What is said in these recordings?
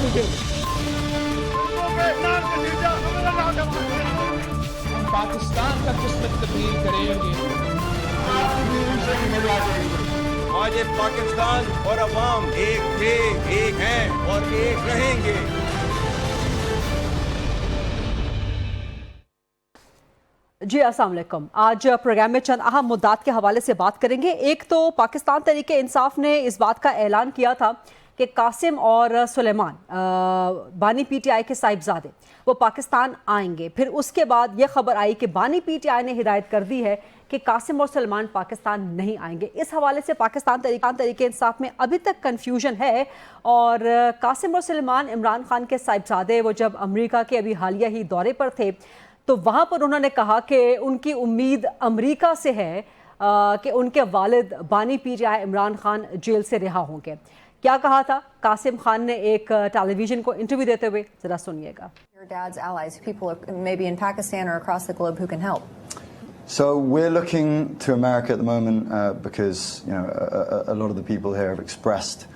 مجھے ہم پاکستان کا قسمت تبدیل کریں گے. آج پاکستان اور عوام ایک تھے، ایک ہیں اور ایک رہیں گے. جی السلام علیکم. آج پروگرام میں چند اہم مدعات کے حوالے سے بات کریں گے. ایک تو پاکستان تحریک انصاف نے اس بات کا اعلان کیا تھا کہ قاسم اور سلیمان بانی پی ٹی آئی کے صاحبزادے وہ پاکستان آئیں گے. پھر اس کے بعد یہ خبر آئی کہ بانی پی ٹی آئی نے ہدایت کر دی ہے کہ قاسم اور سلمان پاکستان نہیں آئیں گے. اس حوالے سے پاکستان تحریک انصاف میں ابھی تک کنفیوژن ہے. اور قاسم اور سلمان عمران خان کے صاحبزادے وہ جب امریکہ کے ابھی حالیہ ہی دورے پر تھے تو وہاں پر انہوں نے کہا کہ ان کی امید امریکہ سے ہے کہ ان کے والد بانی پی ٹی آئی عمران خان جیل سے رہا ہوں گے. کیا کہا تھا قاسم خان نے ایک ٹیلی ویژن کو انٹرویو دیتے ہوئے، ذرا سنیے گا. Your dad's allies, people maybe in Pakistan or across the globe who can help. So we're looking to America at the moment because a lot of the people here have expressed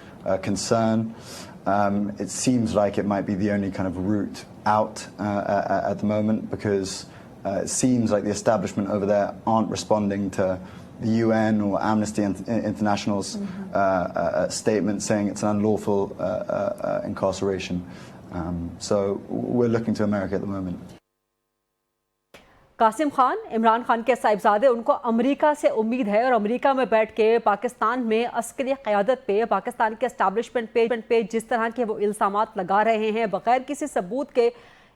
concern. It seems like it might be the only kind of route out at the moment because it seems like the establishment over there aren't responding to the UN or Amnesty International's statement saying it's an unlawful incarceration. So we're looking to America at the moment. Qasim Khan Imran Khan کے صاحبزادے ان کو امریکہ سے امید ہے اور امریکہ میں بیٹھ کے پاکستان میں عسکری قیادت پہ پاکستان کے اسٹیبلشمنٹ پہ جس طرح کے وہ الزامات لگا رہے ہیں بغیر کسی ثبوت کے،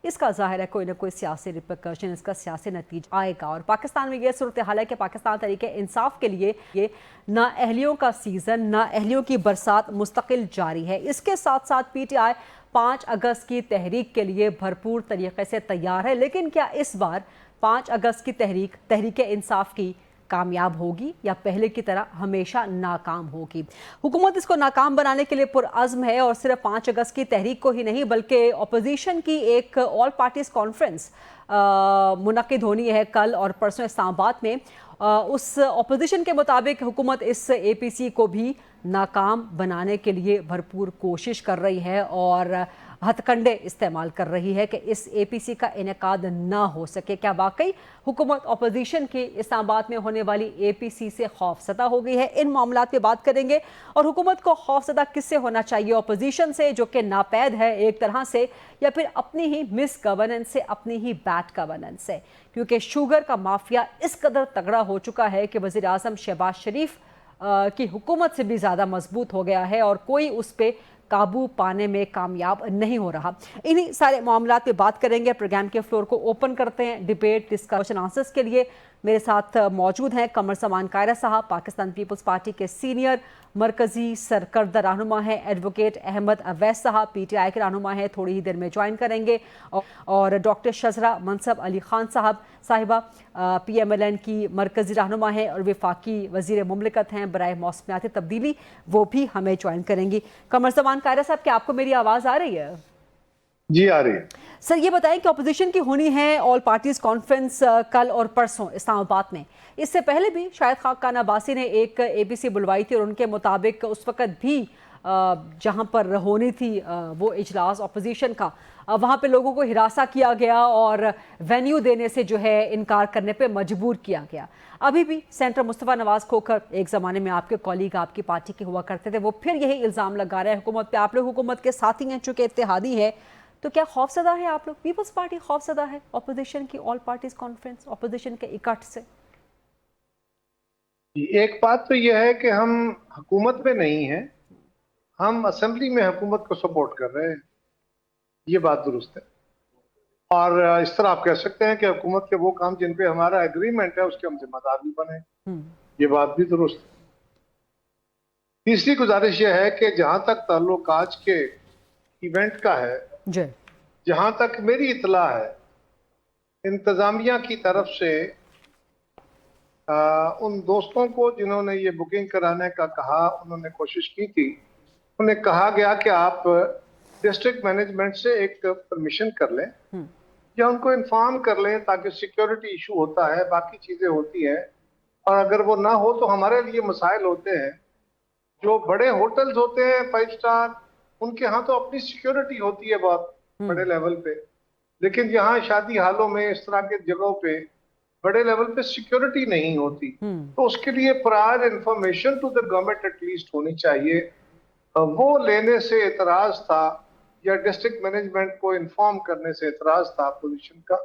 اس کا ظاہر ہے کوئی نہ کوئی سیاسی ریپرکشن، اس کا سیاسی نتیجہ آئے گا. اور پاکستان میں یہ صورتحال ہے کہ پاکستان تحریک انصاف کے لیے یہ نااہلیوں کا سیزن، نااہلیوں کی برسات مستقل جاری ہے. اس کے ساتھ ساتھ پی ٹی آئی 5 اگست کی تحریک کے لیے بھرپور طریقے سے تیار ہے. لیکن کیا اس بار 5 اگست کی تحریک انصاف کی کامیاب ہوگی یا پہلے کی طرح ہمیشہ ناکام ہوگی؟ حکومت اس کو ناکام بنانے کے لیے پرعزم ہے اور صرف 5 اگست کی تحریک کو ہی نہیں بلکہ اپوزیشن کی ایک آل پارٹیز کانفرنس منعقد ہونی ہے کل اور پرسوں اسلام آباد میں. اس اپوزیشن کے مطابق حکومت اس اے پی سی کو بھی ناکام بنانے کے لیے بھرپور کوشش کر رہی ہے اور ہتھ کنڈے استعمال کر رہی ہے کہ اس اے پی سی کا انعقاد نہ ہو سکے. کیا واقعی حکومت اپوزیشن کی اسلام آباد میں ہونے والی اے پی سی سے خوف زدہ ہو گئی ہے؟ ان معاملات پہ بات کریں گے. اور حکومت کو خوف زدہ کس سے ہونا چاہیے؟ اپوزیشن سے جو کہ ناپید ہے ایک طرح سے، یا پھر اپنی ہی مس گورننس سے، اپنی ہی بیڈ گورننس سے؟ کیونکہ شوگر کا مافیا اس قدر تگڑا ہو چکا ہے کہ وزیر اعظم شہباز شریف کی حکومت سے بھی زیادہ مضبوط ہو گیا ہے اور کوئی اس پہ قابو پانے میں کامیاب نہیں ہو رہا. انہی سارے معاملات پہ بات کریں گے. پروگرام کے فلور کو اوپن کرتے ہیں ڈیبیٹ ڈسکشن آنسرز کے لیے. میرے ساتھ موجود ہیں قمر سمان قائرہ صاحب، پاکستان پیپلز پارٹی کے سینئر مرکزی سرکردہ رہنما ہیں. ایڈوکیٹ احمد اویس صاحب پی ٹی آئی کے رہنما ہیں، تھوڑی ہی دیر میں جوائن کریں گے. اور ڈاکٹر شزرہ منصب علی خان صاحبہ پی ایم ایل این کی مرکزی رہنما ہیں اور وفاقی وزیر مملکت ہیں برائے موسمیاتی تبدیلی، وہ بھی ہمیں جوائن کریں گی. قمر سمان قائرہ صاحب، کیا آپ کو میری آواز آ رہی ہے؟ جی آ رہی ہے. سر یہ بتائیں کہ اپوزیشن کی ہونی ہے آل پارٹیز کانفرنس کل اور پرسوں اسلام آباد میں. اس سے پہلے بھی شاہد خاقان عباسی نے ایک اے بی سی بلوائی تھی اور ان کے مطابق اس وقت بھی جہاں پر ہونی تھی وہ اجلاس اپوزیشن کا، وہاں پہ لوگوں کو ہراساں کیا گیا اور وینیو دینے سے جو ہے انکار کرنے پہ مجبور کیا گیا. ابھی بھی سینٹر مصطفیٰ نواز کھوکھر ایک زمانے میں آپ کے کولیگ آپ کی پارٹی کے ہوا کرتے تھے، وہ پھر یہی الزام لگا رہے ہیں حکومت پہ. آپ لوگ حکومت کے ساتھی ہیں، چونکہ اتحادی ہیں، تو کیا خوف زدہ ہے آپ لوگ؟ پیپلز پارٹی خوف زدہ ہے اپوزیشن کی آل پارٹیز کانفرنس، اپوزیشن کے اکٹھ سے؟ ایک بات تو یہ ہے کہ ہم حکومت میں نہیں ہیں، ہم اسمبلی میں حکومت کو سپورٹ کر رہے ہیں، یہ بات درست ہے. اور اس طرح آپ کہہ سکتے ہیں کہ حکومت کے وہ کام جن پہ ہمارا ایگریمنٹ ہے اس کے ہم ذمہ دار بھی بنے، یہ بات بھی درست ہے. تیسری گزارش یہ ہے کہ جہاں تک تعلق آج کے ایونٹ کا ہے، جہاں تک میری اطلاع ہے، انتظامیہ کی طرف سے ان دوستوں کو جنہوں نے یہ بکنگ کرانے کا کہا، انہوں نے کوشش کی تھی، انہیں کہا گیا کہ آپ ڈسٹرکٹ مینجمنٹ سے ایک پرمیشن کر لیں یا ان کو انفارم کر لیں، تاکہ سیکیورٹی ایشو ہوتا ہے، باقی چیزیں ہوتی ہیں، اور اگر وہ نہ ہو تو ہمارے لیے مسائل ہوتے ہیں. جو بڑے ہوٹلز ہوتے ہیں 5 سٹار ان کے ہاں تو اپنی سیکیورٹی ہوتی ہے بہت بڑے لیول پہ، لیکن یہاں شادی حالوں میں اس طرح کے جگہوں پہ بڑے لیول پہ سیکیورٹی نہیں ہوتی، تو اس کے لیے prior information to the government at least ہونی چاہیے. وہ لینے سے اعتراض تھا یا ڈسٹرکٹ مینجمنٹ کو انفارم کرنے سے اعتراض تھا اپوزیشن کا،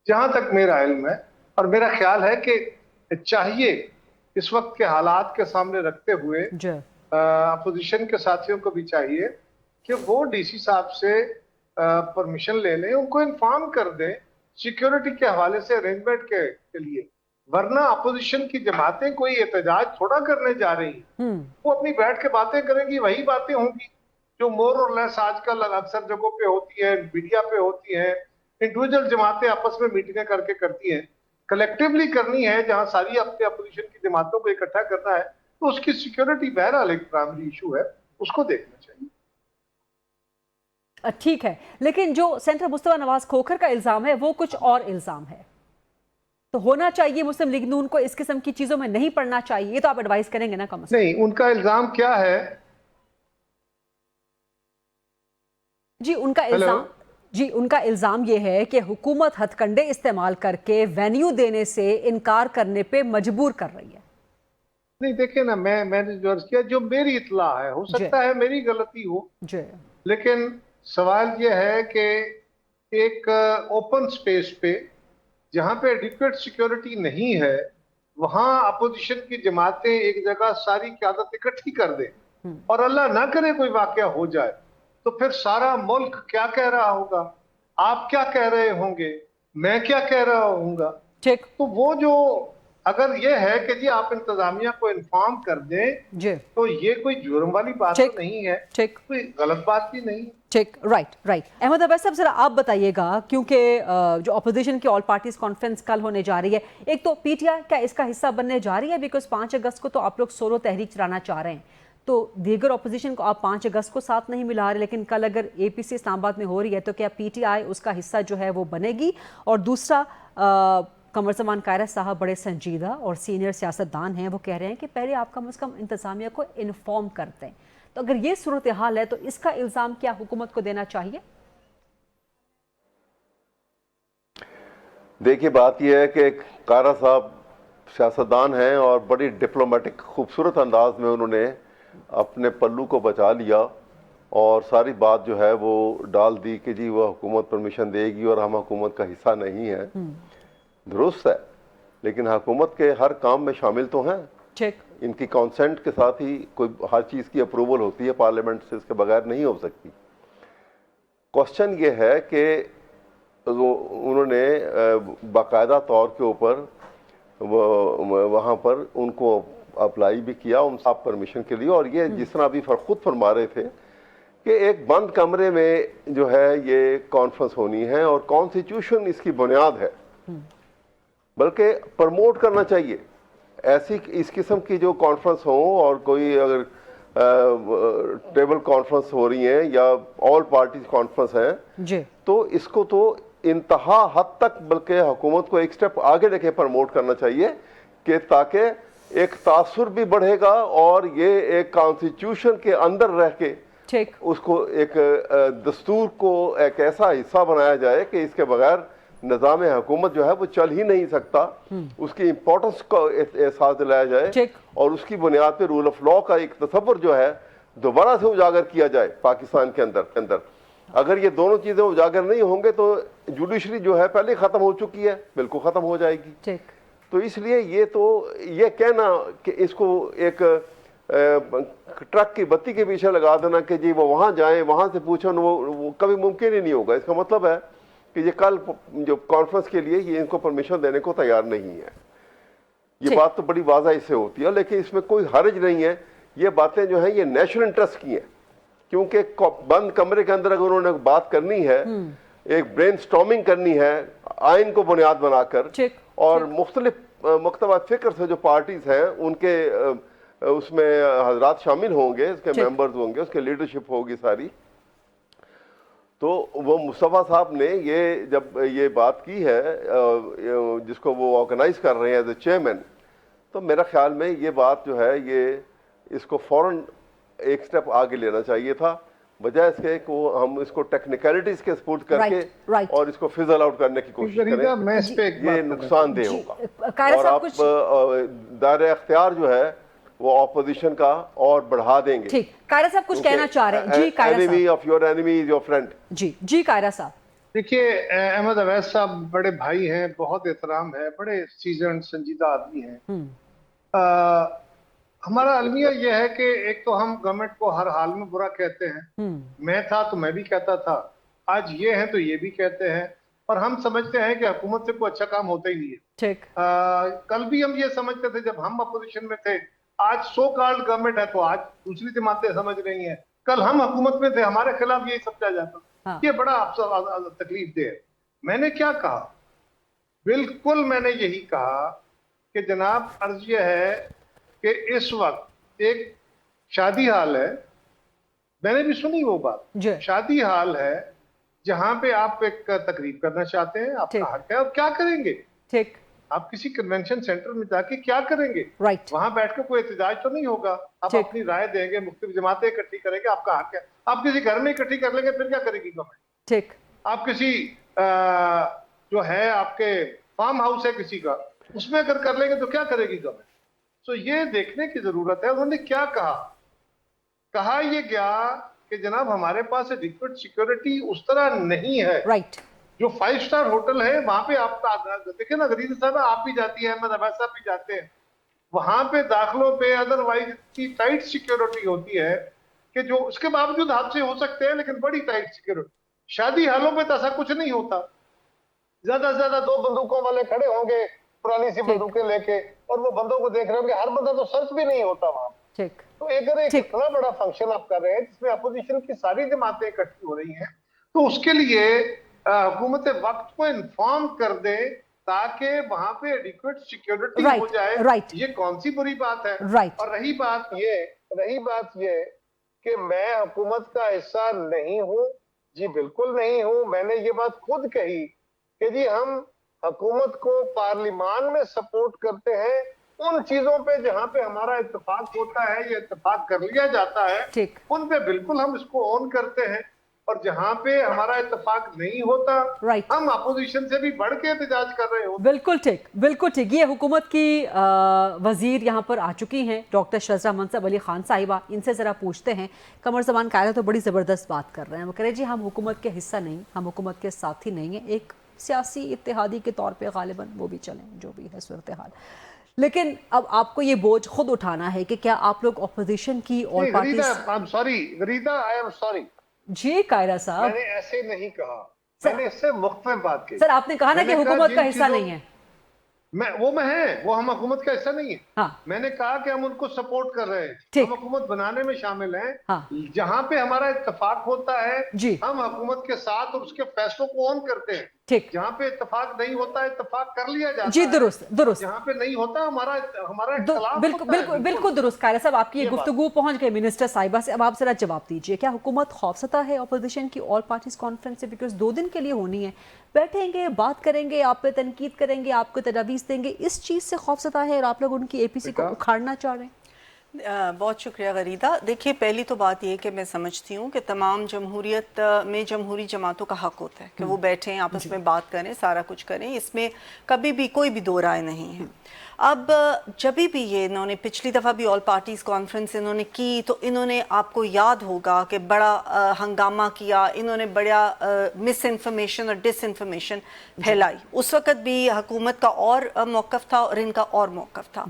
جہاں تک میرا علم ہے. اور میرا خیال ہے کہ چاہیے اس وقت کے حالات کے سامنے رکھتے ہوئے اپوزیشن کے ساتھیوں کو بھی چاہیے کہ وہ ڈی سی صاحب سے پرمیشن لے لیں، ان کو انفارم کر دیں سیکیورٹی کے حوالے سے ارینجمنٹ کے لیے. ورنہ اپوزیشن کی جماعتیں کوئی احتجاج تھوڑا کرنے جا رہی ہیں، وہ اپنی بیٹھ کے باتیں کریں گی، وہی باتیں ہوں گی جو مور اور لیس آج کل اکثر جگہوں پہ ہوتی ہیں، میڈیا پہ ہوتی ہیں. انڈیویجل جماعتیں آپس میں میٹنگیں کر کے کرتی ہیں، کلیکٹیولی کرنی ہے جہاں ساری اپنے اپوزیشن کی جماعتوں کو اکٹھا کرنا ہے تو اس کی سیکیورٹی بہرحال ایک پرائمری ایشو ہے، اس کو دیکھنا چاہیے. ٹھیک ہے، لیکن جو سینٹر مصطفیٰ نواز کھوکھر کا الزام ہے وہ کچھ اور الزام ہے، تو ہونا چاہیے مسلم لیگ نون کو اس قسم کی چیزوں میں نہیں پڑنا چاہیے، یہ تو آپ ایڈوائز کریں گے نا کم از کم؟ نہیں، ان کا الزام کیا ہے؟ جی ان کا الزام یہ ہے کہ حکومت ہتھ کنڈے استعمال کر کے وینیو دینے سے انکار کرنے پہ مجبور کر رہی ہے. نہیں دیکھیں نا، میں نے جو عرض کیا جو میری اطلاع ہے، ہو سکتا ہے میری غلطی ہو، لیکن سوال یہ ہے کہ ایک اوپن سپیس پہ جہاں پہ ایڈیکویٹ سیکیورٹی نہیں ہے وہاں اپوزیشن کی جماعتیں ایک جگہ ساری قیادت اکٹھی کر دیں اور اللہ نہ کرے کوئی واقعہ ہو جائے تو پھر سارا ملک کیا کہہ رہا ہوگا، آپ کیا کہہ رہے ہوں گے، میں کیا کہہ رہا ہوں گا. تو وہ جو اگر یہ ہے کہ جی آپ انتظامیہ کو انفارم کر دیں تو یہ کوئی جرم والی بات تو نہیں ہے، کوئی غلط بات بھی نہیں. ٹھیک، رائٹ. احمد عبیس صاحب ذرا آپ بتائیے گا، کیونکہ جو اپوزیشن کی آل پارٹیز کانفرنس کل ہونے جا رہی ہے، ایک تو پی ٹی آئی کیا اس کا حصہ بننے جا رہی ہے؟ بیکاز 5 اگست کو تو آپ لوگ سولو تحریک چلانا چاہ رہے ہیں، تو دیگر اپوزیشن کو آپ 5 اگست کو ساتھ نہیں ملا رہے، لیکن کل اگر اے پی سی اسلام آباد میں ہو رہی ہے تو کیا پی ٹی آئی اس کا حصہ جو ہے وہ بنے گی؟ اور دوسرا، قمر زمان قائرہ صاحب بڑے سنجیدہ اور سینئر سیاستدان ہیں، وہ کہہ رہے ہیں کہ پہلے آپ کم از کم انتظامیہ کو انفارم کرتے ہیں. تو اگر یہ صورتحال ہے تو اس کا الزام کیا حکومت کو دینا چاہیے؟ دیکھیے بات یہ ہے کہ قائرہ صاحب سیاستدان ہیں اور بڑی ڈپلومیٹک خوبصورت انداز میں انہوں نے اپنے پلو کو بچا لیا اور ساری بات جو ہے وہ ڈال دی کہ جی وہ حکومت پرمیشن دے گی اور ہم حکومت کا حصہ نہیں ہے. درست ہے، لیکن حکومت کے ہر کام میں شامل تو ہیں، ان کی کانسنٹ کے ساتھ ہی کوئی ہر چیز کی اپروول ہوتی ہے پارلیمنٹ سے، اس کے بغیر نہیں ہو سکتی. کوسچن یہ ہے کہ انہوں نے باقاعدہ طور کے اوپر وہاں پر ان کو اپلائی بھی کیا ان صاحب پرمیشن کے لیے، اور یہ جس طرح ابھی خود فرما رہے تھے کہ ایک بند کمرے میں جو ہے یہ کانفرنس ہونی ہے اور کانسٹیٹیوشن اس کی بنیاد ہے، بلکہ پرموٹ کرنا چاہیے ایسی اس قسم کی جو کانفرنس ہوں، اور کوئی اگر ٹیبل کانفرنس ہو رہی ہیں یا آل پارٹیز کانفرنس ہیں تو اس کو تو انتہا حد تک بلکہ حکومت کو ایک سٹیپ آگے لے کے پرموٹ کرنا چاہیے کہ تاکہ ایک تاثر بھی بڑھے گا اور یہ ایک کانسٹیٹیوشن کے اندر رہ کے اس کو ایک دستور کو ایک ایسا حصہ بنایا جائے کہ اس کے بغیر نظام حکومت جو ہے وہ چل ہی نہیں سکتا، اس کی امپورٹنس کو احساس دلایا جائے اور اس کی بنیاد پہ رول آف لا کا ایک تصور جو ہے دوبارہ سے اجاگر کیا جائے پاکستان کے اندر. اگر یہ دونوں چیزیں اجاگر نہیں ہوں گے تو جوڈیشری جو ہے پہلے ختم ہو چکی ہے، بالکل ختم ہو جائے گی. تو اس لیے یہ کہنا کہ اس کو ایک ٹرک کی بتی کے پیچھے لگا دینا کہ جی وہ وہاں جائیں وہاں سے پوچھیں، وہ کبھی ممکن ہی نہیں ہوگا. اس کا مطلب ہے کہ یہ کل جو کانفرنس کے لیے یہ ان کو پرمیشن دینے کو تیار نہیں ہے. یہ بات تو بڑی واضح اس سے ہوتی ہے، لیکن اس میں کوئی حرج نہیں ہے. یہ باتیں جو ہیں یہ نیشنل انٹرسٹ کی ہیں، کیونکہ بند کمرے کے اندر اگر انہوں نے بات کرنی ہے، ایک برین سٹارمنگ کرنی ہے آئین کو بنیاد بنا کر، اور مختلف مکتبہ فکر سے جو پارٹیز ہیں ان کے اس میں حضرات شامل ہوں گے، اس کے ممبرز ہوں گے، اس کے لیڈرشپ ہوگی ساری. تو وہ مصطفیٰ صاحب نے یہ جب یہ بات کی ہے جس کو وہ آرگنائز کر رہے ہیں ایز اے چیئرمین، تو میرا خیال میں یہ بات جو ہے یہ اس کو فوراً ایک سٹیپ آگے لینا چاہیے تھا बजाय इसके कि वो हम इसको टेक्निकलिटीज के स्पुर्द करके right. और इसको फिजल आउट करने की कोशिश गरीदा, करें, मैं इस पे एक ये बात नुकसानदेह जी, होगा। कायरा और साहब आप कुछ दायरे अख्तियार जो है वो ऑपोजिशन का और बढ़ा देंगे। ठीक, कायरा साहब कुछ कहना चाह रहे हैं जी। कायरा एनिमी साहब of your enemy is your friend. जी कायरा साहब। देखिए, अहमद अवैस साहब बड़े भाई हैं, बहुत एहतराम है, बड़े सीजन संजीदा आदमी हैं। हमारा अलमिया यह है कि एक तो हम गवर्नमेंट को हर हाल में बुरा कहते हैं, मैं था तो मैं भी कहता था, आज ये हैं तो ये भी कहते हैं, और हम समझते हैं कि हुकूमत से कोई अच्छा काम होता ही नहीं है। ठीक, कल भी हम ये समझते थे जब हम अपोजिशन में थे, आज सो कॉल्ड गवर्नमेंट है तो आज दूसरी जमातें समझ रही हैं, कल हम हुकूमत में थे हमारे खिलाफ यही समझा जाता। हाँ। ये बड़ा तकलीफ दे है। मैंने क्या कहा, बिल्कुल मैंने यही कहा कि जनाब अर्ज यह है कि इस वक्त एक शादी हाल है, मैंने भी सुनी वो बात, शादी हाल है जहां पे आप एक तकरीब करना चाहते हैं, आपका हक है, और क्या करेंगे? ठीक, आप किसी कन्वेंशन सेंटर में जाके क्या करेंगे? राइट, वहां बैठकर कोई एहतजाज तो नहीं होगा, आप अपनी राय देंगे, मुख्तलिफ जमातें इकट्ठी करेंगे, आपका हक है। आप किसी घर में इकट्ठी कर लेंगे, फिर क्या करेगी गवर्नमेंट? ठीक, आप किसी जो है आपके फार्म हाउस है किसी का, उसमें अगर कर लेंगे तो क्या करेगी गवर्नमेंट? तो ये देखने की जरूरत है। उन्होंने क्या कहा ये गया कि जनाब हमारे पास एडिक्वेट सिक्योरिटी उस तरह नहीं है। राइट, जो 5 स्टार होटल है वहां पे आप देखे ना, गरीब साहब आप भी जाती है, अहमद अवैस साहब भी जाते हैं, वहां पे दाखिलों पे अदरवाइज इतनी टाइट सिक्योरिटी होती है कि जो उसके बावजूद हादसे हो सकते हैं, लेकिन बड़ी टाइट सिक्योरिटी। शादी हालों पे तो ऐसा कुछ नहीं होता, ज्यादा से ज्यादा 2 बंदूकों वाले खड़े होंगे, पुरानी सी बंदूकें लेके, और वो बंदों को देख रहे होंगे, हर बंदा तो सर्च भी नहीं होता वहां। ठीक, तो अगर एक इतना बड़ा फंक्शन आप कर रहे हैं जिसमें अपोजिशन की सारी जमातें इकट्ठी हो रही हैं, तो उसके लिए हुकूमत वक्त को इन्फॉर्म कर दे ताकि वहां पे एडिक्वेट सिक्योरिटी हो जाए। ये कौन सी बुरी बात है? और रही बात ये कि मैं हुकूमत का हिस्सा नहीं हूं, जी बिल्कुल नहीं हूं। मैंने ये बात खुद कही कि जी हम हुकूमत को पार्लिमान में सपोर्ट करते हैं उन चीजों पे जहां पे हमारा इत्तेफाक होता है, ये इत्तेफाक कर लिया जाता है, उन पे बिल्कुल हम इसको ऑन करते हैं, और जहां पे हमारा इत्तेफाक नहीं होता हम अपोजिशन से भी बढ़ के एहतजाज कर रहे हो। बिल्कुल ठीक, बिल्कुल ठीक। ये हुकूमत की वजीर यहाँ पर आ चुकी हैं, डॉक्टर शज़रा मनसब अली खान साहिबा। इनसे ज़रा पूछते हैं। कमर ज़मान कायरा तो बड़ी ज़बरदस्त बात कर रहे हैं, वो कह रहे जी हम हुकूमत के हिस्सा नहीं, हम हुकूमत के साथी नहीं हैं, एक सियासी इत्तेहादी के तौर पे गालिबन वो भी चलें जो भी है सूरत हाल। लेकिन अब आपको ये बोझ खुद उठाना है कि क्या आप लोग अपोजिशन की और पार्टी। जी कायरा साहब, मैंने ऐसे नहीं कहा, मैंने इससे मुख्तलिफ बात की। सर आपने कहा ना कि हुकूमत का हिस्सा नहीं है, वो हम हुकूमत का हिस्सा नहीं है। हाँ। मैंने कहा कि हम उनको सपोर्ट कर रहे हैं, हम हुकूमत बनाने में शामिल हैं। हाँ। जहां पे हमारा इत्तेफाक होता है जी, हम हुकूमत के साथ और उसके फैसलों को ऑन करते हैं। ठीक, जहाँ पे इत्तेफाक नहीं होता इत्तेफाक कर लिया जाता जी, दुरुस्त दुरुस्त। जहाँ पे नहीं होता हमारा बिल्कुल दुरुस्त। कायरा साहब आपकी ये गुफ्तगू पहुंच गई मिनिस्टर साहिबा से। अब आप जरा जवाब दीजिए, क्या हुकूमत खौफसदा है अपोजिशन की ऑल पार्टीज कॉन्फ्रेंस से? बिकॉज 2 दिन के लिए होनी है, बैठेंगे, बात करेंगे, आप पे तनकीद करेंगे, आपको तजावीज़ देंगे, इस चीज़ से खौफसदा है और आप लोग उनकी APC को उखाड़ना चाह रहे हैं? बहुत शुक्रिया गरीदा। देखिए पहली तो बात ये कि मैं समझती हूँ कि तमाम जमहूरियत में जमहूरी जमातों का हक होता है कि वो बैठें, आपस में बात करें, सारा कुछ करें, इसमें कभी भी कोई भी दो राय नहीं है। अब जब भी ये इन्होंने पिछली दफ़ा भी ऑल पार्टीज़ कॉन्फ्रेंस इन्होंने की तो इन्होंने, आपको याद होगा कि बड़ा हंगामा किया, इन्होंने बड़ा मिस इन्फॉर्मेशन और डिस इन्फॉर्मेशन फैलाई। उस वक़्त भी हुकूमत का और मौक़िफ़ था और इनका और मौक़िफ़ था।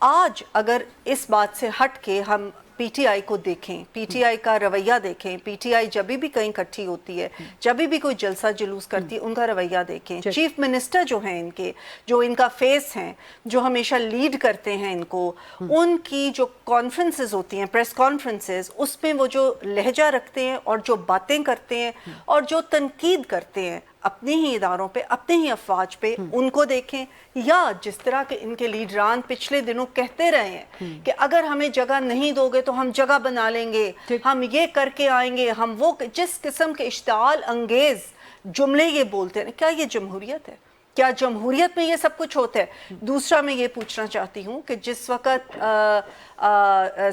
आज अगर इस बात से हट के हम PTI को देखें, PTI का रवैया देखें, PTI जब भी कहीं इकट्ठी होती है, जब भी कोई जलसा जुलूस करती है, उनका रवैया देखें। चीफ मिनिस्टर जो हैं इनके, जो इनका फेस हैं, जो हमेशा लीड करते हैं इनको, उनकी जो कॉन्फ्रेंसेस होती हैं, प्रेस कॉन्फ्रेंसेस, उसमें वो जो लहजा रखते हैं और जो बातें करते हैं और जो तनकीद करते हैं अपने ही इदारों पे, अपने ही अफवाज पे, उनको देखें। या जिस तरह के इनके लीडरान पिछले दिनों कहते रहे हैं कि अगर हमें जगह नहीं दोगे तो हम जगह बना लेंगे, हम ये करके आएंगे, हम वो, जिस किस्म के इश्ताल अंगेज जुमले ये बोलते हैं, क्या ये जमहूरियत है? क्या जमहूरियत में ये सब कुछ होता है? दूसरा मैं ये पूछना चाहती हूँ कि जिस वक़्त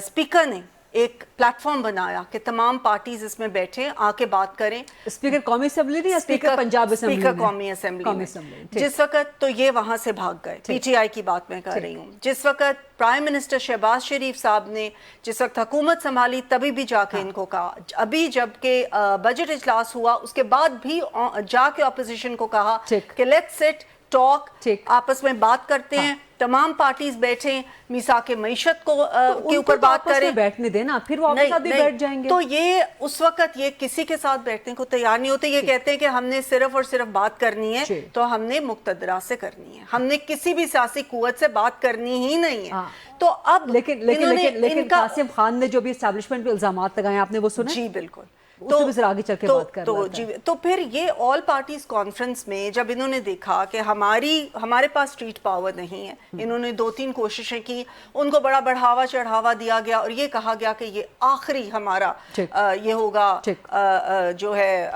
स्पीकर ने एक प्लेटफॉर्म बनाया कि तमाम पार्टीज इसमें बैठे आके बात करें। स्पीकर कौमी असेंबली नहीं या स्पीकर पंजाब असेंबली? स्पीकर कौमी असेंबली में। जिस वक्त तो ये वहां से भाग गए, पीटीआई की बात मैं कर रही हूँ। जिस वक्त प्राइम मिनिस्टर शहबाज शरीफ साहब ने जिस वक्त हुकूमत संभाली तभी भी जाके इनको कहा, अभी जबकि बजट इजलास हुआ उसके बाद भी जाके ऑपोजिशन को कहा कि लेट्स सिट टॉक, आपस में बात करते हैं, तमाम पार्टीज बैठे, मिसाके मईशत को के ऊपर बात करें। बैठने देना, फिर वो आपके साथ भी बैठ जाएंगे। तो ये उस वक्त ये किसी के साथ बैठने को तैयार नहीं होते। ये कहते हैं कि हमने सिर्फ और सिर्फ बात करनी है, तो हमने मुक्तदरा से करनी है, हमने किसी भी सियासी कुव्वत से बात करनी ही नहीं है। तो अब लेकिन कासिम खान ने जो भी एस्टैब्लिशमेंट पे इल्जामात लगाए आपने वो सुने? जी बिल्कुल। तो आगे चल के बात कर रहा था। तो फिर ये ऑल पार्टीज कॉन्फ्रेंस में जब इन्होंने देखा कि हमारे पास स्ट्रीट पावर नहीं है, इन्होंने 2-3 कोशिशें की, उनको बड़ा बढ़ावा चढ़ावा दिया गया और ये कहा गया कि ये आखिरी हमारा ये होगा जो है।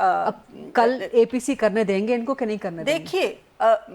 कल एपीसी करने देंगे इनको कि नहीं करने देंगे? देखिए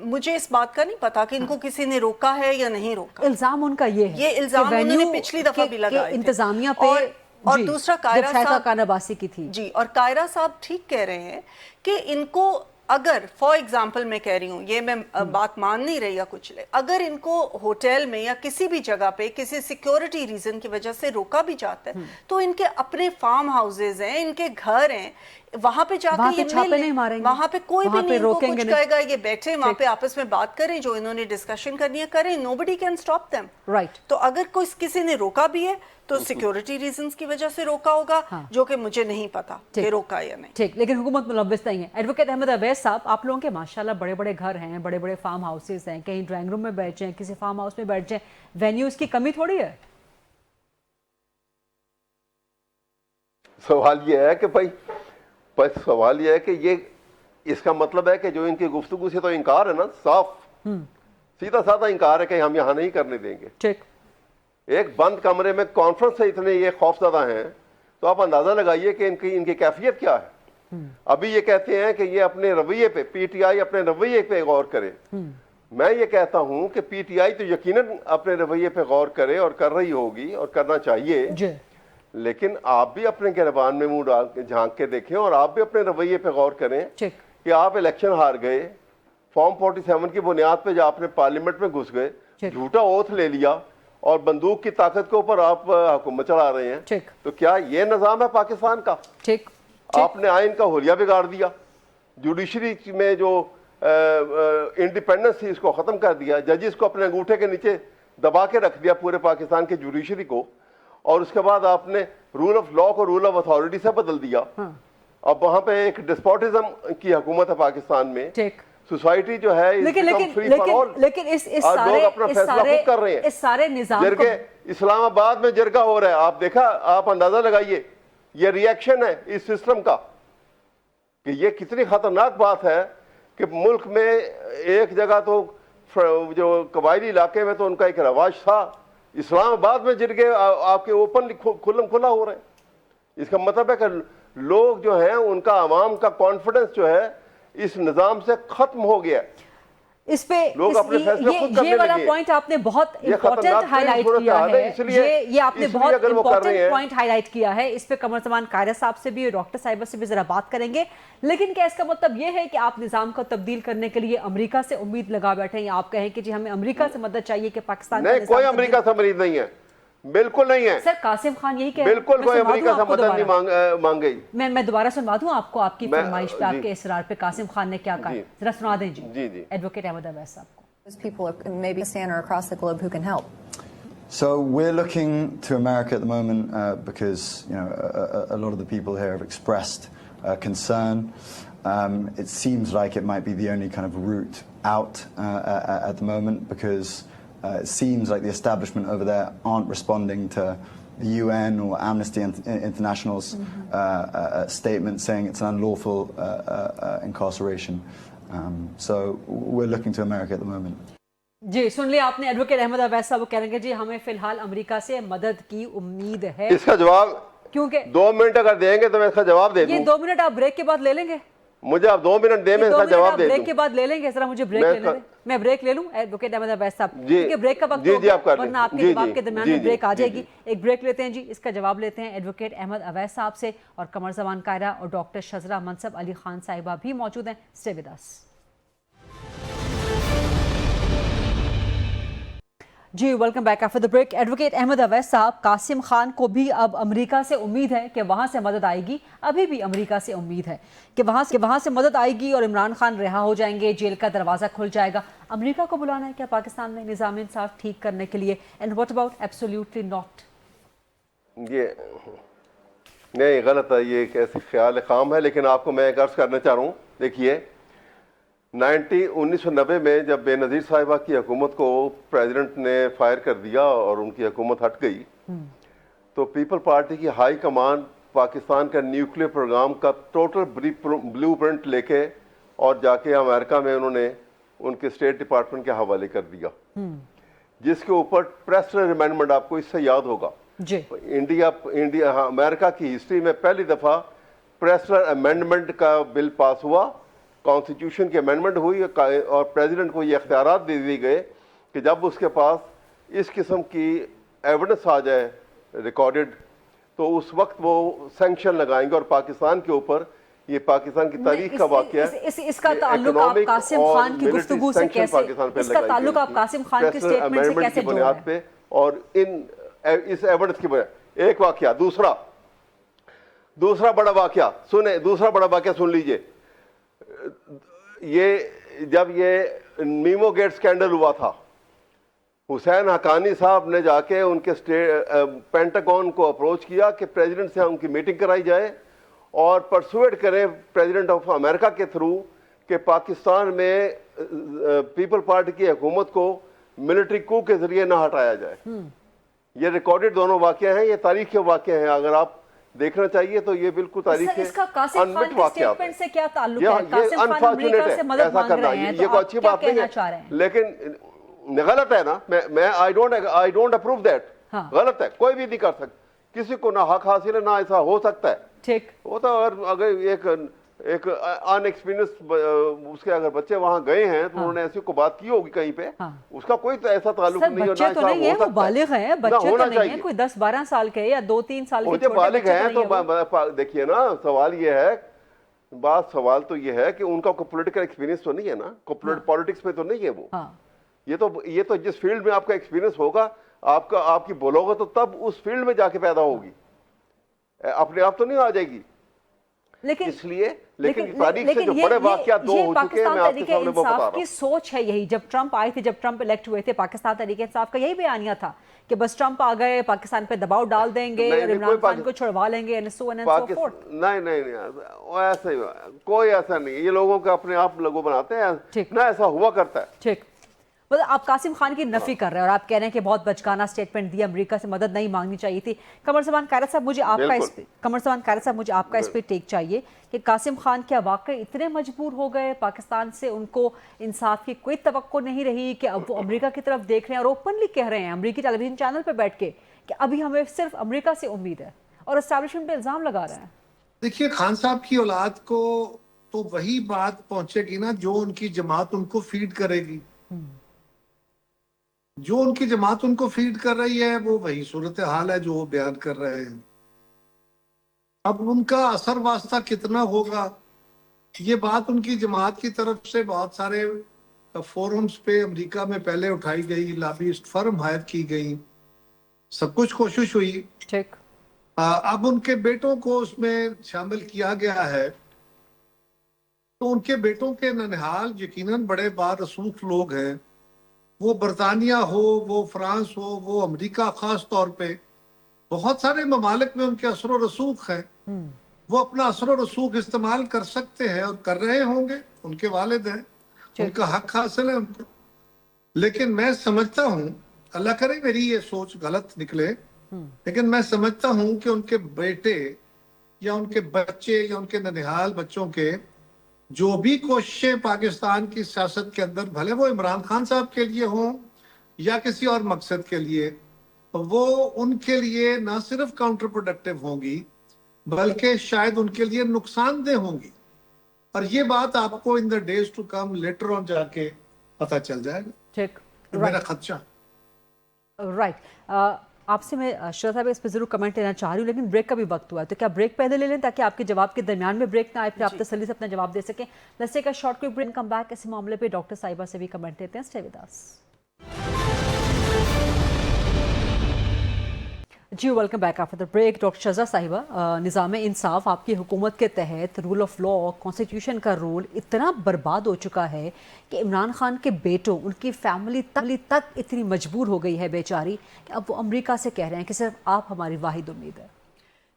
मुझे इस बात का नहीं पता कि इनको किसी ने रोका है या नहीं रोका। इल्जाम उनका ये है, ये इल्जाम उन्होंने पिछली दफा भी लगाए थे इंतजामिया पे, और दूसरा कायरा साहब नबासी की थी जी, और कायरा साहब ठीक कह रहे हैं कि इनको अगर फॉर एग्जांपल मैं कह रही हूँ, ये मैं बात मान नहीं रही या कुछ, अगर इनको होटल में या किसी भी जगह पे किसी सिक्योरिटी रीजन की वजह से रोका भी जाता है तो इनके अपने फार्म हाउसेज हैं, इनके घर हैं, वहां पे जाकर ये छापे नहीं मारेंगे, वहां पे कोई भी नहीं रोकेंगे कुछ कहेगा। ये बैठे वहां पे आपस में बात करें, जो इन्होंने डिस्कशन करनी है करें, nobody can stop them, right. तो अगर कोई किसी ने रोका भी है तो सिक्योरिटी रीजंस की वजह से रोका होगा, जो कि मुझे नहीं पता कि रोका या नहीं। ठीक, लेकिन हुकूमत मुलव्विस नहीं है। एडवोकेट अहमद अवैस साहब, आप लोगों के माशाल्लाह बड़े बड़े घर हैं, बड़े बड़े फार्म हाउसेज हैं, कहीं ड्राइंग रूम में बैठ जाएं, किसी फार्म हाउस में बैठ जाएं, वेन्यूज की कमी थोड़ी है। सवाल ये है कि भाई सवाल यह है कि ये इसका मतलब है कि जो इनकी गुफ्तगू से तो इनकार है ना, साफ सीधा साधा इनकार है कि हम यहाँ नहीं करने देंगे। ठीक, एक बंद कमरे में कॉन्फ्रेंस से इतने ये खौफजदा हैं तो आप अंदाजा लगाइए कि इनकी कैफियत क्या है। अभी ये कहते हैं कि ये अपने रवैये पे, पीटीआई अपने रवैये पे गौर करे। मैं ये कहता हूं कि पीटीआई तो यकीनन अपने रवैये पे गौर करे और कर रही होगी और करना चाहिए, लेकिन आप भी अपने गिरबान में मुंह डाल के झांक के देखें और आप भी अपने रवैये पे गौर करें कि आप इलेक्शन हार गए, फॉर्म 47 की बुनियाद पे जो आपने पार्लियामेंट में घुस गए, झूठा ओथ ले लिया और बंदूक की ताकत के ऊपर आप हुकूमत चला रहे हैं। तो क्या ये निजाम है पाकिस्तान का? आपने आइन का हुलिया बिगाड़ दिया, जुडिशरी में जो इंडिपेंडेंस थी इसको खत्म कर दिया, जजेस को अपने अंगूठे के नीचे दबा के रख दिया पूरे पाकिस्तान के जुडिशरी को, और उसके बाद आपने रूल ऑफ लॉ को रूल ऑफ अथॉरिटी से बदल दिया। अब वहां पे एक डिस्पोटिज्म की हुकूमत है पाकिस्तान में। सोसाइटी जो है लेकिन इस लोग अपना फैसला खुद कर रहे हैं। इस सारे निजाम जरगे इस्लामाबाद में जरगा हो रहा है, आप देखा, आप अंदाजा लगाइए, ये रिएक्शन है इस सिस्टम का कि ये कितनी खतरनाक बात है कि मुल्क में एक जगह तो जो कबायली इलाके में तो उनका एक रवाज था, इस्लामाबाद में जरगे आपके ओपन खुल्लम खुला हो रहे हैं। इसका मतलब है कि लोग जो हैं उनका आवाम का कॉन्फिडेंस जो है इस निजाम से खत्म हो गया। इस पे लोग अपने फैसले खुद करने ये वाला लगे। पॉइंट आपने बहुत इंपॉर्टेंट हाईलाइट किया है, ये आपने बहुत इंपॉर्टेंट पॉइंट हाईलाइट किया है। इस पे कमर जमान कायरा साहब से भी और डॉक्टर साहिबा से भी जरा बात करेंगे। लेकिन क्या इसका मतलब ये है कि आप निजाम को तब्दील करने के लिए अमेरिका से उम्मीद लगा बैठे हैं, या आप कहें कि जी हमें अमेरिका से मदद चाहिए कि पाकिस्तान नहीं, कोई अमेरिका से उम्मीद नहीं है, बिल्कुल नहीं है। सर कासिम खान यही कह रहे हैं, बिल्कुल कोई अमेरिका से मदद नहीं मांगी। मैं दोबारा सुनवा दूं आपको, आपकी फरमाइश पे, आपके इसरार पे कासिम खान ने क्या कहा, जरा सुना दें जी एडवोकेट अहमद अवैस साहब को। People maybe Pakistan or across the globe who can help. So we're looking to America at the moment because a lot of the people here have expressed concern. It seems like it might be the only kind of route out at the moment because it seems like the establishment over there aren't responding to the UN or Amnesty International's statement saying it's an unlawful incarceration. So we're looking to America at the moment. जी सुन लिया आपने advocate Ahmad Awais साहब, वो कह रहे हैं जी हमें फिलहाल America से मदद की उम्मीद है। इसका जवाब क्योंकि 2 मिनट अगर देंगे तो मैं इसका जवाब दे दूं। ये 2 मिनट आप ब्रेक के बाद ले लेंगे? मुझे आप 2 मिनट दे, मैं इसका जवाब दे दूं। ब्रेक के बाद ले लेंगे, जरा मुझे ब्रेक लेने दें, میں بریک لے لوں ایڈوکیٹ احمد اویس صاحب, جی کیونکہ بریک کا وقت جی ہو جی گیا آپ کر ورنہ لیں, آپ کے جی جواب جی کے درمیان جی میں بریک آ جی جائے جی گی. ایک بریک لیتے ہیں جی, اس کا جواب لیتے ہیں ایڈوکیٹ احمد اویس صاحب سے, اور قمر زمان کائرہ اور ڈاکٹر شذرا منصب علی خان صاحبہ بھی موجود ہیں. Stay with us. جی welcome back after the break. Advocate Ahmed Awais صاحب, قاسم خان کو بھی اب امریکہ سے امید ہے کہ وہاں سے مدد آئے گی, ابھی بھی امریکہ سے امید ہے کہ وہاں سے مدد آئے گی اور عمران خان رہا ہو جائیں گے, جیل کا دروازہ کھل جائے گا. امریکہ کو بلانا ہے کیا پاکستان میں نظام انصاف ٹھیک کرنے کے لیے؟ And what about absolutely not? یہ نہیں, غلط ہے, یہ ایک ایسی خیال خام ہے. لیکن آپ کو میں ایک عرض کرنا چاہ رہا ہوں, دیکھیے 1990 میں جب بے نظیر صاحبہ کی حکومت کو پریزیڈنٹ نے فائر کر دیا اور ان کی حکومت ہٹ گئی, تو پیپل پارٹی کی ہائی کمان پاکستان کا نیوکلیر پروگرام کا ٹوٹل بلیو پرنٹ لے کے اور جا کے امریکہ میں انہوں نے ان کے اسٹیٹ ڈپارٹمنٹ کے حوالے کر دیا, جس کے اوپر پریسٹر امینڈمنٹ, آپ کو اس سے یاد ہوگا, انڈیا امریکہ کی ہسٹری میں پہلی دفعہ پریسٹر امینڈمنٹ کا بل پاس ہوا, کانسٹیٹیوشن کی امینڈمنٹ ہوئی, اور پریزیڈنٹ کو یہ اختیارات دے دیے گئے کہ جب اس کے پاس اس قسم کی ایویڈنس آ جائے ریکارڈڈ, تو اس وقت وہ سینکشن لگائیں گے. اور پاکستان کے اوپر, یہ پاکستان کی تاریخ کا واقعہ ہے, اس کا تعلق آپ قاسم خان کی گفتگو سے کیسے, اس کا تعلق آپ قاسم خان کی سٹیٹمنٹ سے کیسے جوڑ رہے ہیں؟ پہ اور اس ایویڈنس کی بنیاد. ایک واقعہ. دوسرا بڑا واقعہ سنیں, دوسرا بڑا واقعہ سن لیجئے. یہ جب یہ میمو گیٹ سکینڈل ہوا تھا, حسین حقانی صاحب نے جا کے ان کے پینٹاگون کو اپروچ کیا کہ پریزیڈنٹ سے ان کی میٹنگ کرائی جائے اور پرسویٹ کریں پریزیڈنٹ آف امریکہ کے تھرو کہ پاکستان میں پیپل پارٹی کی حکومت کو ملٹری کو کے ذریعے نہ ہٹایا جائے. یہ ریکارڈڈ دونوں واقعہ ہیں, یہ تاریخ کے واقعہ ہیں. اگر آپ دیکھنا چاہیے تو یہ بالکل تاریخ ہے. اس کا قاسم خان کی سٹیٹمنٹ سے کیا تعلق ہے؟ قاسم خان امریکہ سے مدد مانگ رہے ہیں, یہ کوئی اچھی بات نہیں ہے, لیکن غلط ہے نا. میں آئی ڈونٹ اپروو دیٹ. غلط ہے, کوئی بھی نہیں کر سکتا, کسی کو نہ حق حاصل ہے, نہ ایسا ہو سکتا ہے. ٹھیک ہوتا, اگر ایک ان ایکسپیرینس اس کے اگر بچے وہاں گئے ہیں تو انہوں نے ایسی کو بات کی ہوگی کہیں پہ, اس کا کوئی ایسا تعلق نہیں ہے. بچے تو نہیں ہیں, وہ بالغ ہیں, بچے تو نہیں ہیں کوئی 10-12 سال کے یا 2-3 سال کے چھوٹے بالغ ہیں. تو دیکھیے نا, سوال یہ ہے, سوال تو یہ ہے کہ ان کا کوئی پولیٹیکل ایکسپیرینس تو نہیں ہے نا, پالیٹکس میں تو نہیں ہے وہ. یہ تو جس فیلڈ میں آپ کا ایکسپیرینس ہوگا, آپ کی بلوغت تو تب اس فیلڈ میں جا کے پیدا ہوگی, اپنے آپ تو نہیں آ جائے گی. اس لیے لیکن تاریخ سے جو بڑے واقعات دو ہو چکے ہیں, میں آپ کے سامنے وہ بتا رہا ہوں. کی سوچ ہے یہی. جب ٹرمپ آئے تھے, جب ٹرمپ الیکٹ ہوئے تھے, پاکستان تحریک انصاف کا یہی بیانیہ تھا کہ بس ٹرمپ آ گئے, پاکستان پہ دباؤ ڈال دیں گے اور عمران خان کو چھڑوا لیں گے. نہیں, ایسا ہی کوئی ایسا نہیں. یہ لوگوں کا اپنے آپ لوگوں بناتے ہیں نہ, ایسا ہوا کرتا ہے. ٹھیک, آپ قاسم خان کی نفی کر رہے ہیں اور آپ کہہ رہے ہیں کہ بہت بچکانہ سٹیٹمنٹ دی, امریکہ سے مدد نہیں مانگنی چاہیے تھی. قمر زمان کائرہ صاحب, مجھے آپ کا اس پہ ٹیک چاہیے کہ قاسم خان کیا واقعی اتنے مجبور ہو گئے پاکستان سے, ان کو انصاف کی کوئی توقع نہیں رہی کہ اب وہ امریکہ کی طرف دیکھ رہے ہیں اور اوپنلی کہہ رہے ہیں امریکی ٹیلی ویژن چینل پہ بیٹھ کے کہ ابھی ہمیں صرف امریکہ سے امید ہے, اور اسٹیبلشمنٹ پہ الزام لگا رہے ہیں؟ دیکھیے, خان صاحب کی اولاد کو تو وہی بات پہنچے گی نا جو ان کی جماعت ان کو فیڈ کرے گی. جو ان کی جماعت ان کو فیڈ کر رہی ہے وہ وہی صورتحال ہے جو وہ بیان کر رہے ہیں. اب ان کا اثر واسطہ کتنا ہوگا, یہ بات ان کی جماعت کی طرف سے بہت سارے فورمز پہ امریکہ میں پہلے اٹھائی گئی, لابیسٹ فرم ہائر کی گئی, سب کچھ کوشش ہوئی. ٹھیک, اب ان کے بیٹوں کو اس میں شامل کیا گیا ہے, تو ان کے بیٹوں کے ننہال یقیناً بڑے بارسوخ لوگ ہیں. وہ برطانیہ ہو, وہ فرانس ہو, وہ امریکہ, خاص طور پہ بہت سارے ممالک میں ان کے اثر و رسوخ ہیں. وہ اپنا اثر و رسوخ استعمال کر سکتے ہیں اور کر رہے ہوں گے, ان کے والد ہیں, ان کا حق حاصل ہے ان کو. لیکن میں سمجھتا ہوں, اللہ کرے میری یہ سوچ غلط نکلے, لیکن میں سمجھتا ہوں کہ ان کے بیٹے یا ان کے بچے یا ان کے ننہال بچوں کے جو بھی کوششیں پاکستان کی سیاست کے اندر, بھلے وہ عمران خان صاحب کے لیے ہوں یا کسی اور مقصد کے لیے, وہ ان کے لیے نہ صرف کاؤنٹر پروڈکٹیو ہوں گی بلکہ شاید ان کے لیے نقصان دہ ہوں گی. اور یہ بات آپ کو in the days to come later on جا کے पता चल जाएगा। ठीक, मेरा खदशा। राइट। आपसे मैं श्रद्धा साहब इस पर जरूर कमेंट लेना चाह रही हूँ, लेकिन ब्रेक का भी वक्त हुआ है, तो क्या ब्रेक पहले ले लें ताकि आपके जवाब के दरमियान में ब्रेक ना आए, फिर आप तसल्ली से अपना जवाब दे सकें। Let's take a short quick break, come back. इस मामले पे डॉक्टर साहिबा से भी कमेंट लेते हैं। Stay with us. जी welcome back after the break. Doctor Shaza साहिबा, निज़ाम इंसाफ आपकी हुकूमत के तहत रूल ऑफ लॉ, कॉन्स्टिट्यूशन का रूल इतना बर्बाद हो चुका है कि इमरान खान के बेटों, उनकी फैमिली तक इतनी मजबूर हो गई है बेचारी कि अब वो अमेरिका से कह रहे हैं कि सिर्फ आप हमारी वाहिद उम्मीद है।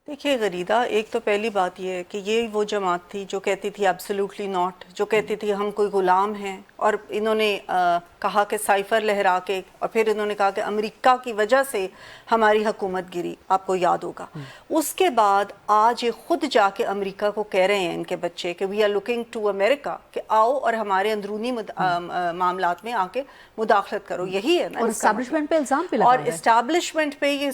देखिए गरीदा, एक तो पहली बात ये है कि ये वो जमात थी जो कहती थी एब्सोल्युटली नॉट, जो कहती थी हम कोई गुलाम हैं, और इन्होंने कहा कि साइफर लहरा के, और फिर इन्होंने कहा कि अमेरिका की वजह से हमारी हुकूमत गिरी, आपको याद होगा। उसके बाद आज ये खुद जाके अमेरिका को कह रहे हैं इनके बच्चे कि we are looking to America, कि आओ और हमारे अंदरूनी मामलात में आके मुदाखलत करो। यही है ना, और एस्टैब्लिशमेंट पे इल्जाम भी लगा और रहे हैं। एस्टैब्लिशमेंट पे ये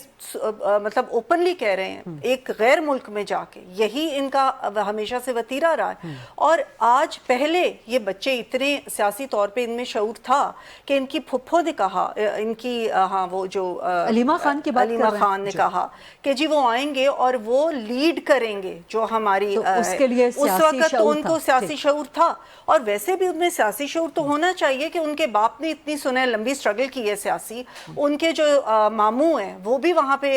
मतलब ओपनली कह रहे हैं, एक गैर मुल्क में जाके। यही इनका हमेशा से वतीरा रहा है। और आज पहले ये बच्चे इतने सियासी तौर पे इनमें शऊर था कि इनकी फुफ्फो ने कहा, इनकी हाँ वो जो अलीमा खान की बात अलीमा खान ने कहा कि जी वो आएंगे और वो लीड करेंगे जो हमारी तो उसके लिए उस वक्त तो उनको सियासी ठीक। शऊर था। और वैसे भी उनमें सियासी शऊर तो होना चाहिए कि उनके बाप ने इतनी सुने लंबी स्ट्रगल की है सियासी। उनके जो मामू हैं वो भी वहाँ पे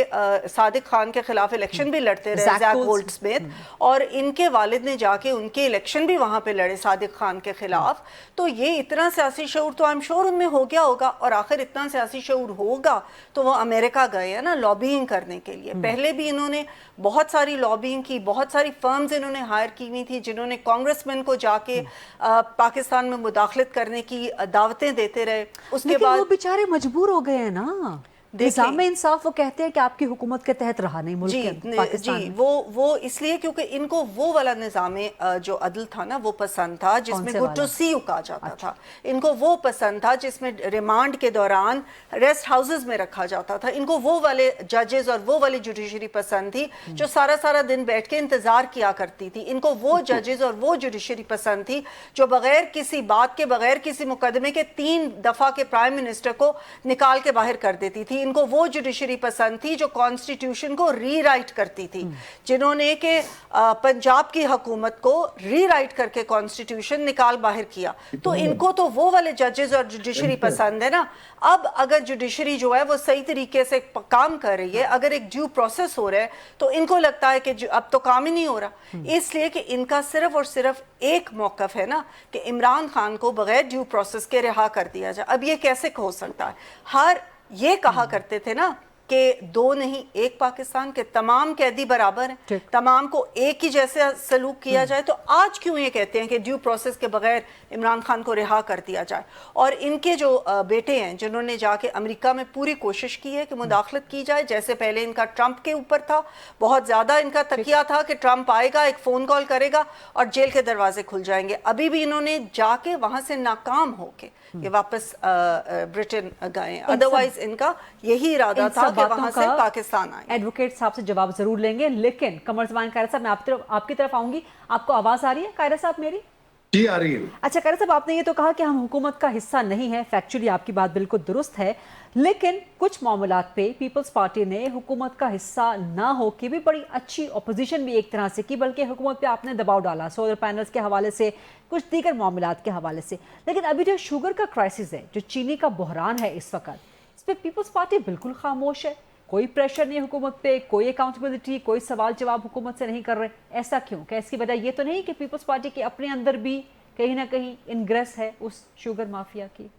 सादिक खान के खिलाफ इलेक्शन भी लड़ते रहे, जैक गोल्डस्मिथ, और इनके वालिद ने जाके उनके इलेक्शन भी वहाँ पे लड़े सादिक खान के खिलाफ। तो ये इतना सियासी शऊर तो आई एम श्योर उनमें हो गया होगा। और आखिर इतना सियासी शऊर होगा तो वो अमेरिका गए हैं ना लॉबिंग करने के लिए। पहले भी इन्होंने बहुत सारी लॉबिंग की, बहुत सारी फर्म्स इन्होंने हायर की हुई थी जिन्होंने कांग्रेसमैन को जाके पाकिस्तान में मुदाखलत करने की दावतें देते रहे। उसके बाद वो बेचारे मजबूर हो गए हैं ना। निज़ाम इंसाफ वो कहते हैं कि आपकी हुकूमत के तहत रहा नहीं मुल्क के पाकिस्तान में। वो इसलिए क्योंकि इनको वो वाला निज़ाम जो अदल था ना वो पसंद था जिसमें गुड टू सी यू कहा जाता था। इनको वो पसंद था जिसमें रिमांड के दौरान रेस्ट हाउसेस में रखा जाता था। इनको वो वाले जजेस और वो वाली जुडिशरी पसंद थी जो सारा सारा दिन बैठ के इंतजार किया करती थी। इनको वो जजेस और वो जुडिशरी पसंद थी जो बगैर किसी बात के, बगैर किसी मुकदमे के 3 दफा के प्राइम मिनिस्टर को निकाल के बाहर कर देती थी। इनको वो जुडिशरी पसंद थी जो कॉन्स्टिट्यूशन को रीराइट करती थी, जिन्होंने के पंजाब की हुकूमत को रीराइट करके कॉन्स्टिट्यूशन निकाल बाहर किया। तो इनको तो वो वाले जजेस और जुडिशरी पसंद है ना। अब अगर जुडिशरी जो है वो सही तरीके से काम कर रही है, अगर एक ड्यू प्रोसेस हो रहा है, तो इनको लगता है कि अब तो काम ही नहीं हो रहा। इसलिए कि इनका सिर्फ और सिर्फ एक मौकफ है ना कि इमरान खान को बगैर ड्यू प्रोसेस के रिहा कर दिया जाए। अब ये कैसे हो सकता है? हर ये कहा करते थे ना कि 2 नहीं 1 पाकिस्तान के तमाम कैदी बराबर हैं, तमाम को एक ही जैसे सलूक किया जाए। तो आज क्यों ये कहते हैं कि ड्यू प्रोसेस के बगैर इमरान खान को रिहा कर दिया जाए? और इनके जो बेटे हैं जिन्होंने जाके अमेरिका में पूरी कोशिश की है कि मुदाखलत की जाए, जैसे पहले इनका ट्रंप के ऊपर था, बहुत ज़्यादा इनका तकिया था कि ट्रंप आएगा, एक फ़ोन कॉल करेगा और जेल के दरवाजे खुल जाएंगे। अभी भी इन्होंने जाके वहाँ से नाकाम होके ये वापस ब्रिटेन गए। अदरवाइज इनका यही इरादा था कि वहां से पाकिस्तान आए। एडवोकेट साहब से जवाब जरूर लेंगे, लेकिन कमर ज़मान कायरा साहब, मैं आपकी तरफ आऊंगी। आपको आवाज आ रही है कायरा साहब मेरी? जी आ रही है। अच्छा कायरा साहब, आपने ये तो कहा कि हम हुकूमत का हिस्सा नहीं है, फैक्चुअली आपकी बात बिल्कुल दुरुस्त है, लेकिन कुछ मामलात पे पीपल्स पार्टी ने हुकूमत का हिस्सा ना हो के भी बड़ी अच्छी अपोजिशन भी एक तरह से की, बल्कि हुकूमत पे आपने दबाव डाला सोलर पैनल्स के हवाले से, कुछ दीगर मामलात के हवाले से। लेकिन अभी जो शुगर का क्राइसिस है, जो चीनी का बहरान है इस वक्त, इस पर पीपल्स पार्टी बिल्कुल खामोश है। कोई प्रेशर नहीं हुकूमत पे, कोई अकाउंटेबिलिटी, कोई सवाल जवाब हुकूमत से नहीं कर रहे। ऐसा क्यों? क्या इसकी वजह ये तो नहीं कि पीपल्स पार्टी के अपने अंदर भी कहीं ना कहीं इनग्रेस है उस शुगर माफिया की?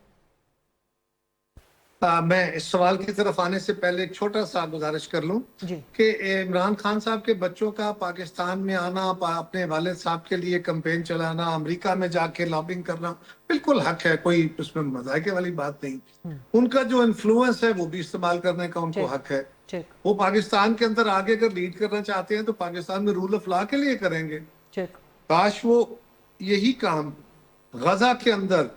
मैं इस सवाल की तरफ आने से पहले एक छोटा सा गुजारिश कर लूं कि इमरान खान साहब के बच्चों का पाकिस्तान में आना, अपने वालिद साहब के लिए कैंपेन चलाना, अमेरिका में जाके लॉबिंग करना बिल्कुल हक है, कोई उसमें मजाके वाली बात नहीं। उनका जो इन्फ्लुएंस है वो भी इस्तेमाल करने का उनको हक है। वो पाकिस्तान के अंदर आगे अगर लीड करना चाहते हैं तो पाकिस्तान में रूल ऑफ लॉ के लिए करेंगे। काश वो यही काम गजा के अंदर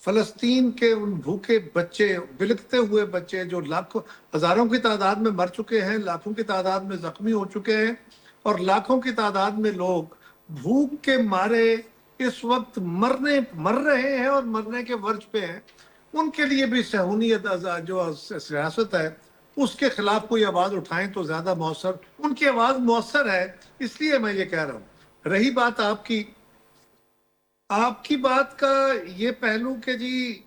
फलस्तीन के उन भूखे बच्चे, बिलखते हुए बच्चे जो लाखों हजारों की तादाद में मर चुके हैं, लाखों की तादाद में जख्मी हो चुके हैं और लाखों की तादाद में लोग भूख के मारे इस वक्त मर रहे हैं और मरने के वर्ज पे हैं, उनके लिए भी सहूनियत जो सियासत है उसके खिलाफ कोई आवाज उठाएं तो ज्यादा मौसर, उनकी आवाज मौसर है, इसलिए मैं ये कह रहा हूँ। रही बात आपकी बात का ये पहलू के जी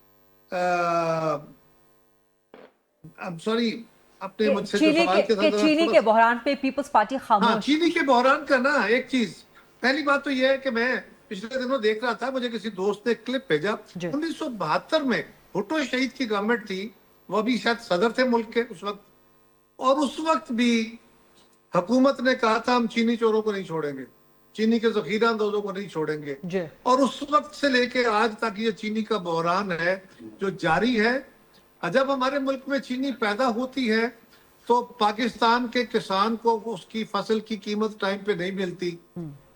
सॉरी आपने मुझसे जो सवाल किया था चीनी के बहरान पे पीपल्स पार्टी खामोश। हाँ, चीनी के बहरान का ना एक चीज, पहली बात तो ये है कि मैं पिछले दिनों देख रहा था, मुझे किसी दोस्त ने क्लिप भेजा, 1972 में भुट्टो शहीद की गवर्नमेंट थी, वो भी शायद सदर थे मुल्क के उस वक्त, और उस वक्त भी हुकूमत ने कहा था हम चीनी चोरों को नहीं छोड़ेंगे, चीनी के जखीरा अंदोजों को नहीं छोड़ेंगे, और उस वक्त से लेके आज तक ये चीनी का बहरान है जो जारी है। जब हमारे मुल्क में चीनी पैदा होती है तो पाकिस्तान के किसान को उसकी फसल की कीमत टाइम पे नहीं मिलती,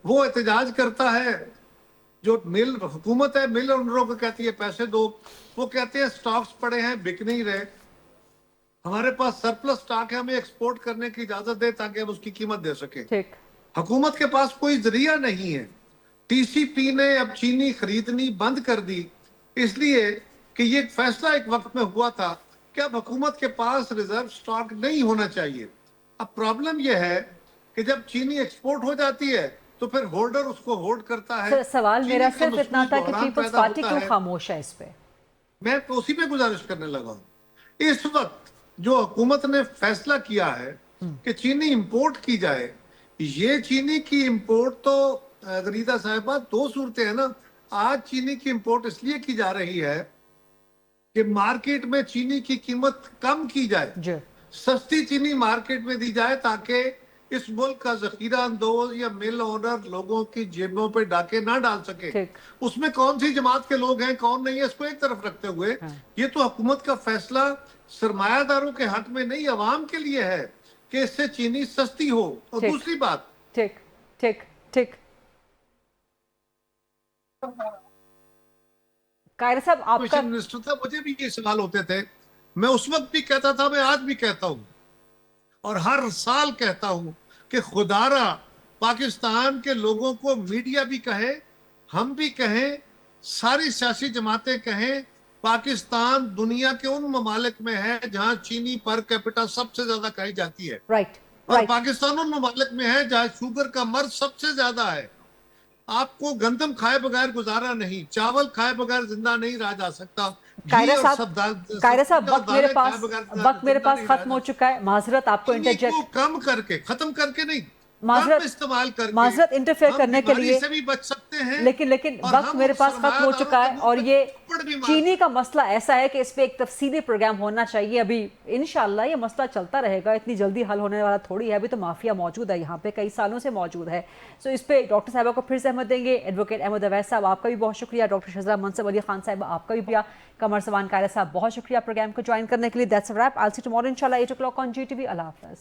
वो एहतजाज करता है, जो मिल हुकूमत है मिल ओनरों को कहती है पैसे दो, वो कहते हैं स्टॉक्स पड़े हैं बिक नहीं रहे, हमारे पास सरप्लस स्टॉक है, हमें एक्सपोर्ट करने की इजाजत दे ताकि हम उसकी कीमत दे सके। हुकूमत के पास कोई जरिया नहीं है। टीसीपी ने अब चीनी खरीदनी बंद कर दी इसलिए कि ये फैसला एक वक्त में हुआ था कि अब हुकूमत के पास रिजर्व स्टॉक नहीं होना चाहिए। अब प्रॉब्लम यह है कि जब चीनी एक्सपोर्ट हो जाती है तो फिर होल्डर उसको होल्ड करता है। सवाल मेरा सिर्फ इतना था कि पीपल्स पार्टी क्यों खामोश है इस पे? मैं तो उसी पे गुजारिश करने लगा हूँ। इस वक्त जो हुकूमत ने फैसला किया है कि चीनी इंपोर्ट की जाए, ये चीनी की इंपोर्ट तो गरीदा साहिबा दो सूरतें हैं ना। आज चीनी की इंपोर्ट इसलिए की जा रही है कि मार्केट में चीनी की कीमत कम की जाए, सस्ती चीनी मार्केट में दी जाए ताकि इस मुल्क का जखीरा अंदोज या मिल ओनर लोगों की जेबों पे डाके ना डाल सके। उसमें कौन सी जमात के लोग हैं कौन नहीं है इसको एक तरफ रखते हुए ये तो हुकूमत का फैसला सरमायादारों के हक में नहीं अवाम के लिए है कि इससे चीनी सस्ती हो। और दूसरी बात ठीक कायरा साहब आपका मिनिस्टर था, मुझे भी ये सवाल होते थे, मैं उस वक्त भी कहता था, मैं आज भी कहता हूँ और हर साल कहता हूँ कि खुदारा पाकिस्तान के लोगों को मीडिया भी कहे, हम भी कहें, सारी सियासी जमातें कहें, पाकिस्तान दुनिया के उन ममालिक में है जहां चीनी पर कैपिटा सबसे ज्यादा खाई जाती है। और पाकिस्तान उन ममालिक में है जहां शुगर का मर्ज सबसे ज्यादा है। आपको गंदम खाए बगैर गुजारा नहीं, चावल खाए बगैर जिंदा नहीं रहा जा सकता। कायरा साहब वक्त मेरे पास खत्म हो चुका है। माजरत आपको इंटरजेक्ट कम करके, खत्म करके नहीं, माजरत इंटरफेयर करने के लिए से भी बच सकते हैं। लेकिन वक्त मेरे पास खत्म हो चुका है और ये चीनी का मसला ऐसा है कि इस पे एक तफसीली प्रोग्राम होना चाहिए। अभी इंशाल्लाह ये मसला चलता रहेगा, इतनी जल्दी हल होने वाला थोड़ी है। अभी तो माफिया मौजूद है यहाँ पे, कई सालों से मौजूद है। सो इस पे डॉक्टर साहबा को फिर से अहमद देंगे। एडवोकेट अहमद अवैस साहब आपका भी बहुत शुक्रिया, डॉक्टर शहजाद मनसब अली खान साहब आपका भी शुक्रिया, कमर समान कायरा साहब बहुत शुक्रिया प्रोग्राम को ज्वाइन करने के लिए। That's a wrap. I will see tomorrow इंशाल्लाह 8 o'clock ऑन GTV। अल्लाह हाफ़िज़।